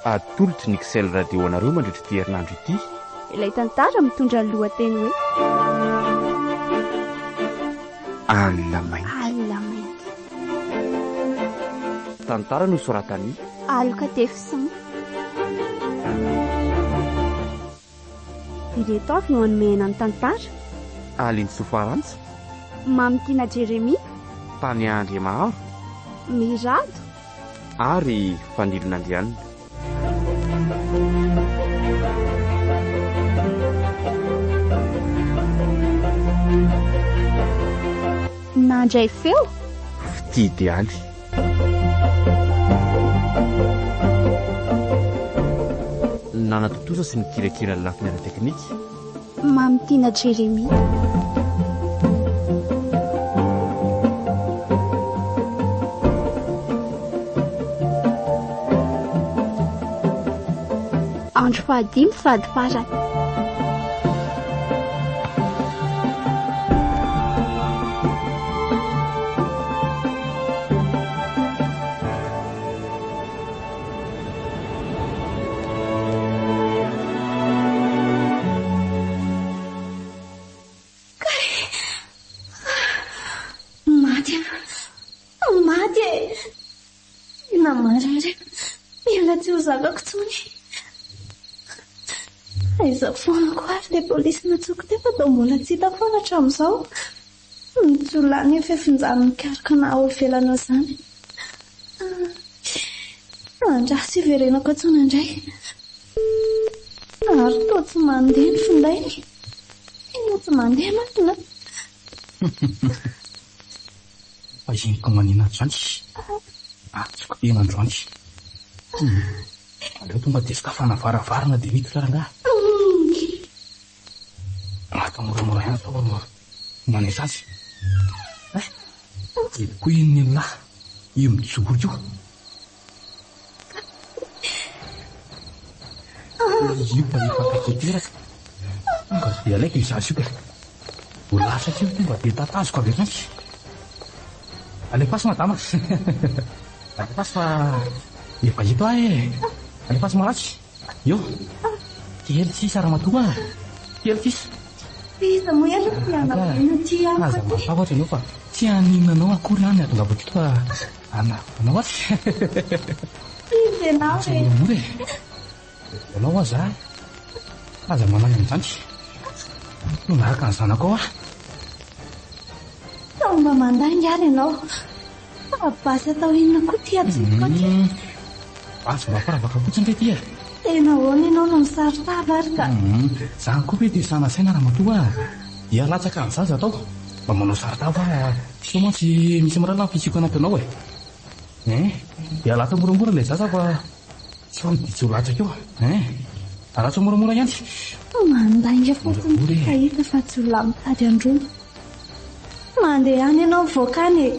atolotry ny Excel radio anareo mandritra ity herinandro ity. Ilay tantara mitondra ny lohateny hoe alina mainty. alina mainty. Tantara no soratany Aloka Tefisin. Ireto avy no anomehana ny tantara. Aline Sofarantsa, Mamitiana Jeremia, Tany Andriamaharo Mirado ary Fanilona Andrianina. nandray feo Fitidialy. Nanatotoza sy nikirakira ny lafiny ara teknika. Mamitiana Jeremia. Andro fahadimy sady farany. Aiza foana ko ary ilay polisy natsoky tefa da mbola tsy hita foana hatramin'izao. Mijolany efa efinjany mikarika na ao ivelana izany. Andrasy iverenako atsona indray. Ary toa tsy mandeha ny findainy. Ino tsy mandeha marina. Paziniko manina androany. Atsoko tena androany. Aleo tonga dia sakafana varavarana dia mity karangaha. Atao moramora ihany atao manesy azy. Koa iny ny lahy io mijoro io. Io mba efa kaketeraka. Tonga dia alaiko izazy io ka. Ho lasa io tonga dia tatazoko avy avy. Alefaso madama. Alefaso fa efa hito ahy. Alefaso malaky. Io. Kely tsisy ara-matoa. Kely tsisy. Iza mo ihany ny anabena ty Aza amiko. matahotra ianao fa tsy haninanao akory any atonga boky fa anavanao aty. Iza ianao Aza e. moramora e. Ianao aza. Aza manany amin'izany. No miaraka ny zanako ao ah. Mba mandangy ary ianao. Abasy atao inona koa ty atsika ty. Azo mba faravaka fotsiny re ty e. Tena hoana ianao no misaritava ary ka. Zany koa hoe dia sanasaina raha matoa. Dia latsaka ny zaza atao. Mba manao saritava. Sao mantsy misy mirana fisiko anaty anao e. Dia lata moramora ilay zaza fa tsy ho miditsy ho latsaka eo. Aratso moramora ihany. Mandangy fotsiny ka hita fa tsy ho lamitady androny. Mandeha any ianao voakany e.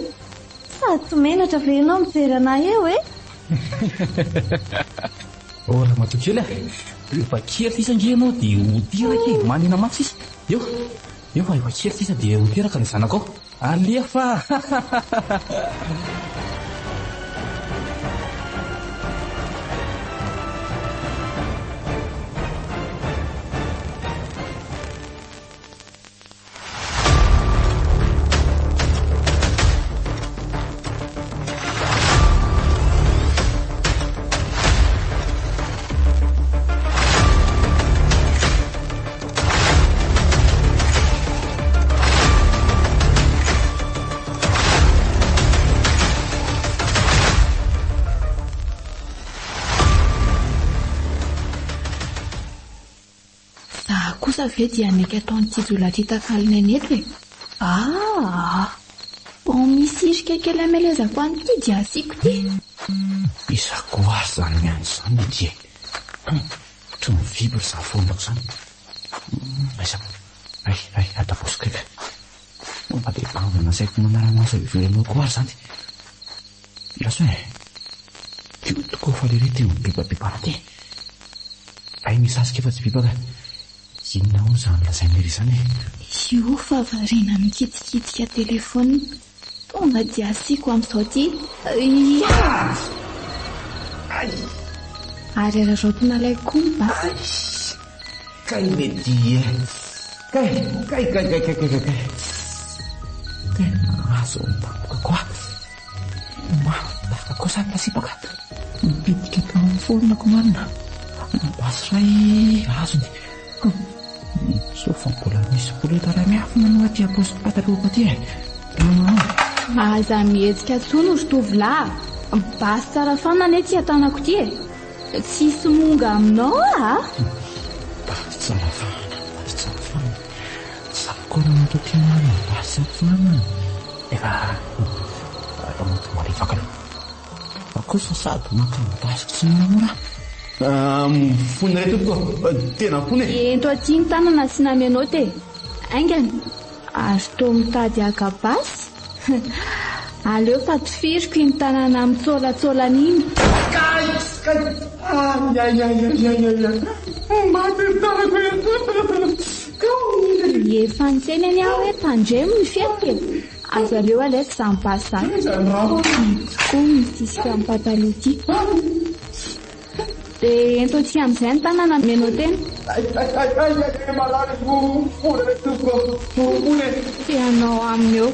Sady tsy menatra ve ianao mijery anahy eo e. Ora matoa kely e. Efa kely tisa nge ianao dia hoteraka e. Manina mafy sisa. Eo fa efa kely tisa dia hoteraka ilay zanako ao. Alefa. Kosa ve dia nika ataon'ity jolatritakalina eneto e. Misy irika kely amelezako an'ity dia asiako ty. Isako azy zany miany izany ity e. Tsy mivibry izany fonako izany. Ay, atavosiko eka. Mba dia bangana saiko manara-maso iverenako azy zany. Laso e. Tio tokoa fa le rety mibibabibana ty. Ay misasika efa tsy bibaka. Inona ho izany lazain'ery izany e. Io fa variana mikitikitika telefona. Tonga dia asiako amin'izao ty. ary rarotonalay komba kay mety kay azo mitampoka koa mahotaka koa sary pasipaka mipitika tao amin'ny fonako marina basy ray azony sofa mbola misy boleta ray miafy manao aty aposy pataloha aty aza mihetsika tsono ry tovolahy basy tsara fanana ty atanako ty tsisy monga aminao basy tsara fanana sakona natao tia marina basy fanana efa moto marifaka akosa sady makambasiko tsy manamora fony ray tompoko tena fony ento aty ny tanana sy namenao te aingany azo to mitady akabasy aleo fa tifiriko iny tanana mitsolatsolana iny efa ntseny any aho hoe mpandremo ny fiaiko azo aleo alaiko zany basy zany ko misisika amin'ny pataloha ty dia ento tsy amin'izay ny tanana menao tena tianao aminy eo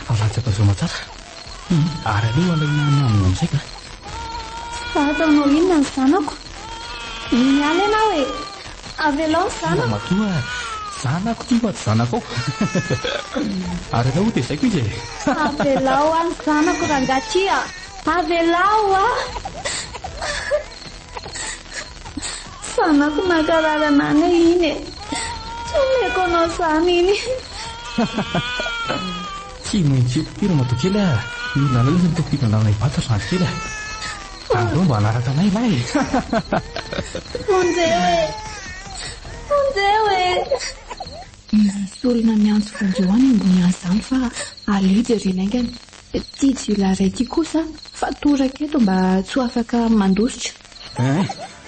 falatsaka zao matsara ary aleo alaina namina amin'izay ka fahatanao inona ny zanako miala ianao hoe avelao ny zanako matoa zanako ty fa tsy zanako ao ary alao dia izay ko izy avelao any zanako rangatia avelao zanako nakararana any iny tsy meko anao zany iny tsy maintsy pira matokely milalao ny tompikandalana ibata zany kely andreo mba anaraka anay lay fonjeo hoe misy olona miantso fonjeo any ambony anyzany fa aleo dia reny aingany ty jiolaray ty kosa fa toraka eto mba tsy ho afaka mandositra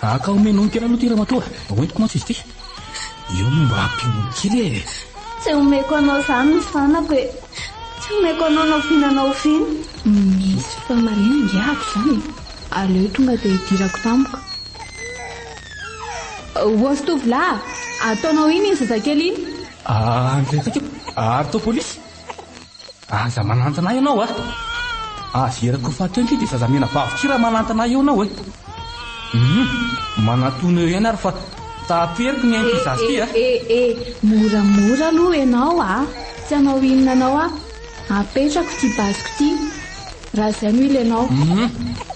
aka omenao ny tena aloha tira matoa hoentiko mantsy izy ty eo momba ampionony kely tsy omeko anao zany ny zanako tsy omeko anao naovinanao viny misy famarina ngiako zany aleo tonga dia hidirako tampoka oasy tovolahy ataonao iny iny zazakely iny ndrekakeo ary tao polisy aza manantana ianao azerako fahateo ty dia zaza mena vavy raha manantana eo anao manatona eo ihany ary fa taperiko ny ainy zazy ty moramora aloha ianao tsy anao inona anao apetrako ty basiko ty raha zay no ilanao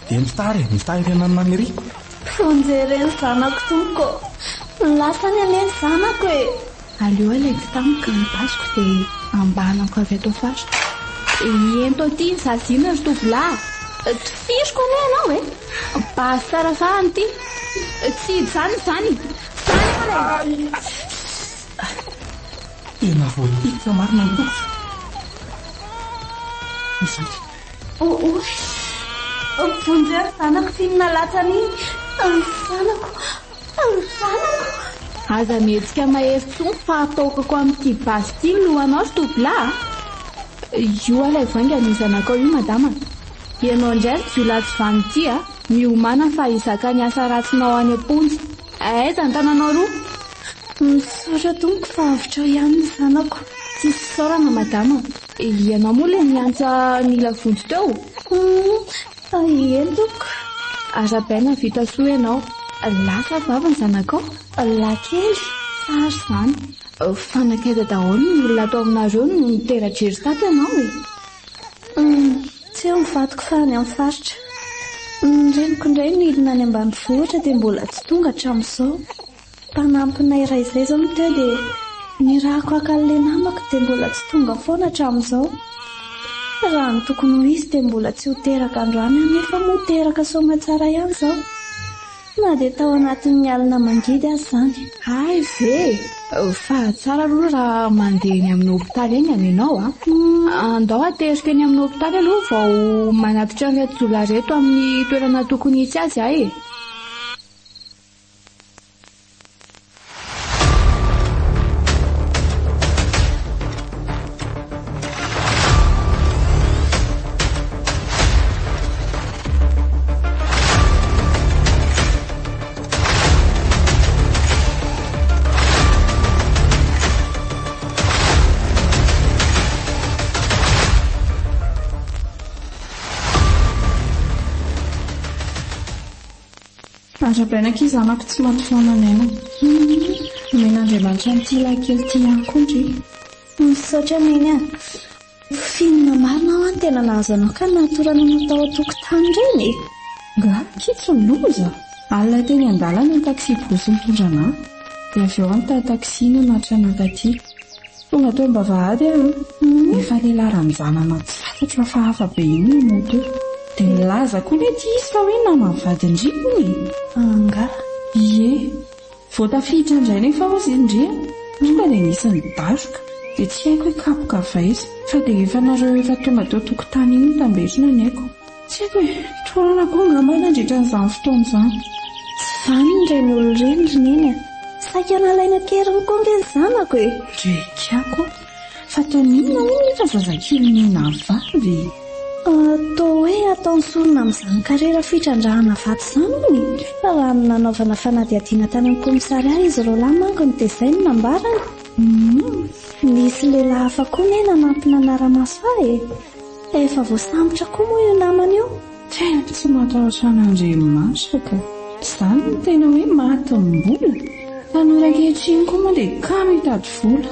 dia mitary renanina ny ry fonjereny zanako tompoko lasany aleny zanako aleo alaiko tamiko ny basiko dia ambanako avy atao faritra ento aty ny zazina ry tovolahy tifiriko ane ianao basy tsara fahany ty tsy hidy zany tena voatika marina ny tokotra misanty vonjery zanako finona latsany zanako aza mihetsika mahery tsony fa ataokako amin'ity basy ty ny lohanao ry tovolahy io alay vanga ny zanakao io madama ianao indray ry jiolatsy vany ty miomana fa izaka ny asa ratsinao any am-ponjy aiza ny tananao roa misaotra tompoko fa avitra ihany ny zanako tsy saorana madama ianao moa le miantsa nila vonjy teo entoko arabaina vita soa ianao lasa vava ny zanakao lakely sary zany fanakaiza daholo ny olona atao aminareo no niterajery tato ianao tsy eo mivadiko fa any amin'ny faritra reniko indray no ilina any ambanivohitra dia mbola tsy tonga hatramin'izao mpanampina iray izay zao miteo dia ny rahako akan'le namako dia mbola tsy tonga foana hatramin'izao. Raha ny tokony ho izy dia mbola tsy ho teraka androany anefa mo teraka somatsara ihany izao. Na dia tao anatin'ny alina mangidy azy izany. Ay ve, fa tsara aloha raha mandeha eny amin'ny hopitaly eny ianao andao aterika eny amin'ny hopitaly aloha vao manatitra an'ireto zolareto amin'ny toerana tokony hisy azy ahy. Atrabainaka izy zanako tsy maty foana nena. Men'Andriamanitra n'ity lahy kely ty ihany koa ndry. Misaotra neny a. Finina marina aho any tena nahazo anao ka natorana natao an-tokotany ireny. Nga kitso ny loza. Alina teny an-dalana ny taksi bosy mitondra anahy. Dia avy eo any taksi no natrana taty. Tonga teo am-bavahady aho. Efa lehilahy ranjanana tsy fantatro fa hafa be iny ny moto. Dia milaza koa le ty izy fa hoe namavady indriny. Anga. Ie. Vao tafiditra indray nefa hozy indria. Tonga dia nisy ny datroka. Dia tsy haiko hoe kapoka vaiza. Fa dia efa nareo efa tonga teo tokotany iny tambetrina ny haiko. Tsy haiko hoe torana koa angamba nandritra n'izany fotoana izany. Tsy vaniny ireny olon-dreny roneny a. Saika nalaina keriny koa nge zanako e. Drekako. Fa tanina hono efa zazakely nena vavy. Atao hoe ataony sorona amin'izany karera fitrandrahana vato izany hony. Raha nanaovana fanadihadiana tany amin'ny komisaria izy ireo lahy manko ny dia izay no nambarany. Nisy lehilahy hafa koa nena nampina anara-maso ahy e. Efa voasambotra koa moa io namana io. Tena tsy matahotra an'Andriamanitra ka. Izany no tena hoe matim-bola. Tanora ankehitriny koa moa dia kamo hitady vola.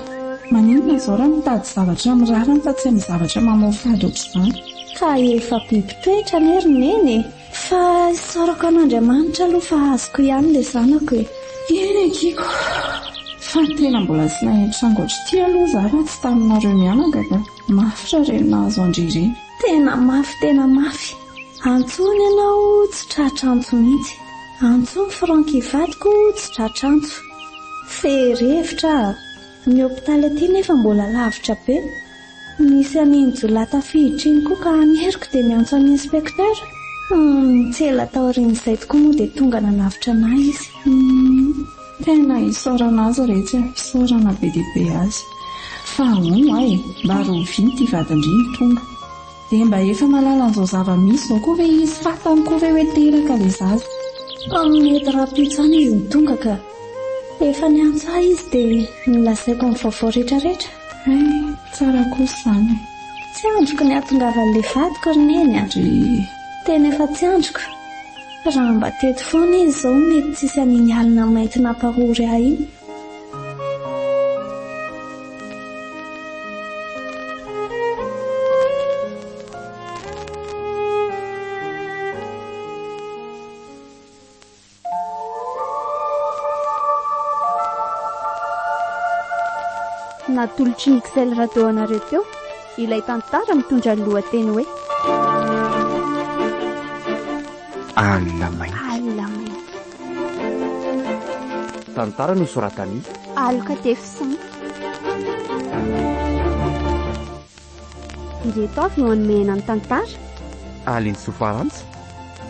Maninona izao raha mitady zavatra mirarany fa tsy amin'ny zavatra mamofady ohatr'izany. Ka efa biby toetra nery neny. Fa isaorako an'Andriamanitra aloha fa azoko ihany le zanako e. Eny akiko. Fa tena mbola tsy nahitra angoatra ty aloha zara tsy taminareo mianaka ka. Mafy raha reny nahazo andry. Tena mafy. Antsony ianao tsy tratrantso mihitsy. Antsony Franky vadiko tsy tratrantso. Fery-hevitra. Ny hopitaly aty nefa mbola lavitra be. Nisy aninjolay tafiditra iny koa ka aneriko dia miantso amin'ny inspektera. Tsela taorian'izay tokoa moa dia tonga nanavitra anahy izy. Tena isaorana azy rehetra, isaorana be dia be azy. Fa hono ahy, mba roviany ty vadin-driny tonga. Dia mba efa malala an'izao zava-misy izao koa ve izy fatany koa ve hoe teraka le zaza. Amin'ny edrapitsana izy ny tonga ka. Efa niantso ahy izy dia nilazaiko amin'ny vaovao rehetrarehetra. Tsara kosa izany. Tsy androko ny ahatongavan'ilay vadiko roneny a. Tena efa tsy androko. Raha mba teto foana izy izao mety tsisy an'iny alina mainty nampahory ahy iny. Natolotry ny XL radio anareo teo, ilay tantara mitondra ny lohateny hoe Alina mainty. Tantara no soratany. Aloka tefisan. Ireto avy no anomehana ny tantara. Aliny Sofarantsa.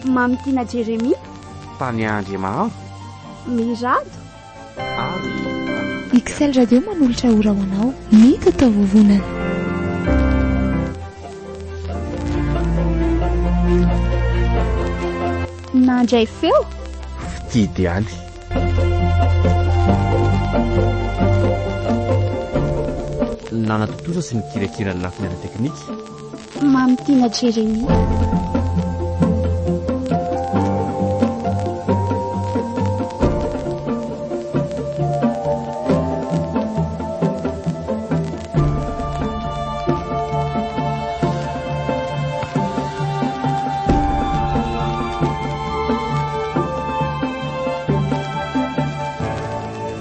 Mamitiana Jeremia. Tany Andriamaharo. Mirado. Ary XL radio manolotra ora ho anao ny tatao-vovonana. Nandray feo. Fitidy any. Nanatotoza sy nikirakira ny lafiny ara teknika. Mamitiana Jeremia.